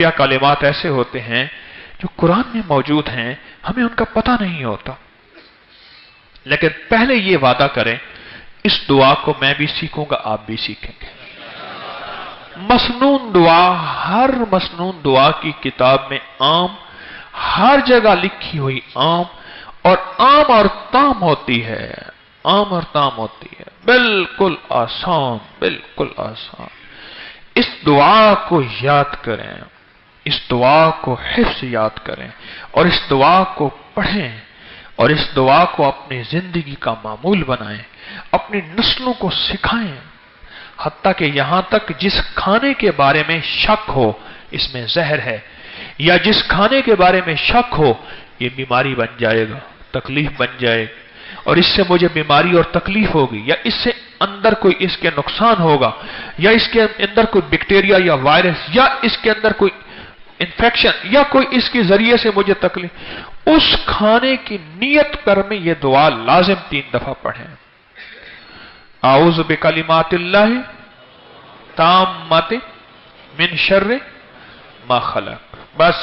या कलिमात ऐसे होते हैं जो कुरान में मौजूद हैं, हमें उनका पता नहीं होता, लेकिन पहले ये वादा करें इस दुआ को मैं भी सीखूंगा, आप भी सीखेंगे। मसनून दुआ, हर मसनून दुआ की किताब में आम, हर जगह लिखी हुई आम और ताम होती है, आम और ताम होती है, बिल्कुल आसान, बिल्कुल आसान। इस दुआ को याद करें, इस दुआ को हिफ्ज़ याद करें और इस दुआ को पढ़ें और इस दुआ को अपनी जिंदगी का मामूल बनाएं, अपनी नस्लों को सिखाएं, हत्ता कि यहां तक जिस खाने के बारे में शक हो इसमें जहर है, या जिस खाने के बारे में शक हो ये बीमारी बन जाएगा, तकलीफ बन जाएगी और इससे मुझे बीमारी और तकलीफ होगी, या इससे अंदर कोई इसके नुकसान होगा, या इसके अंदर कोई बैक्टीरिया या वायरस, या इसके अंदर कोई इंफेक्शन, या कोई इसके जरिए से मुझे तकलीफ, उस खाने की नियत कर में यह दुआ लाजिम 3 दफा पढ़ें। आऊज़ु बिकलिमातिल्लाहि ताम्माति मिन शर्रि मा खलक। बस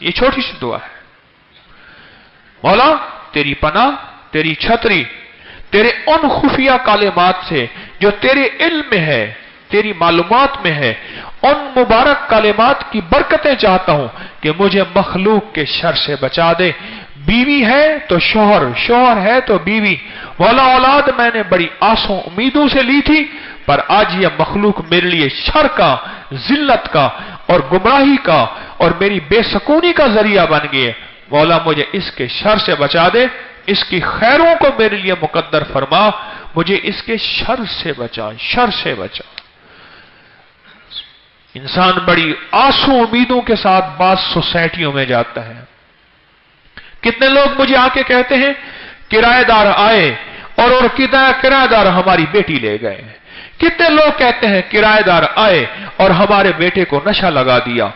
ये छोटी सी दुआ है। मौला तेरी पनाह, तेरी छतरी, तेरे उन खुफिया कालिमात से जो तेरे इल्म में है, तेरी मालूमात में है, उन मुबारक कालिमात की बरकतें चाहता हूं कि मुझे मखलूक के शर से बचा दे। बीवी है तो शोहर, शोहर है तो बीवी। मौला औलाद मैंने बड़ी आसों उम्मीदों से ली थी, पर आज यह मखलूक मेरे लिए शर का, जिल्लत का और गुमराही का और मेरी बेसकूनी का जरिया बन गई। मौला मुझे इसके शर से बचा दे, इसकी खैरों को मेरे लिए मुकद्दर फरमा, मुझे इसके शर से बचा, शर से बचा। इंसान बड़ी आंसू उम्मीदों के साथ बात सोसाइटियों में जाता है। कितने लोग मुझे आके कहते हैं किराएदार आए और किराएदार हमारी बेटी ले गए। कितने लोग कहते हैं किराएदार आए और हमारे बेटे को नशा लगा दिया।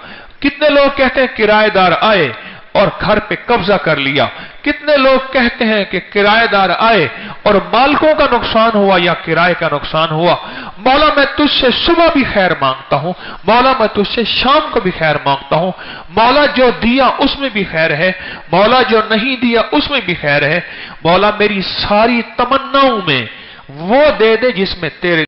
कितने लोग कहते हैं किराएदार आए और घर पे कब्जा कर लिया। कितने लोग कहते हैं कि किराएदार आए और मालिकों का नुकसान हुआ या किराए का नुकसान हुआ। मौला मैं तुझसे सुबह भी खैर मांगता हूं, मौला मैं तुझसे शाम को भी खैर मांगता हूं। मौला जो दिया उसमें भी खैर है, मौला जो नहीं दिया उसमें भी खैर है। मौला मेरी सारी तमन्नाओं में वो दे दे जिसमें तेरे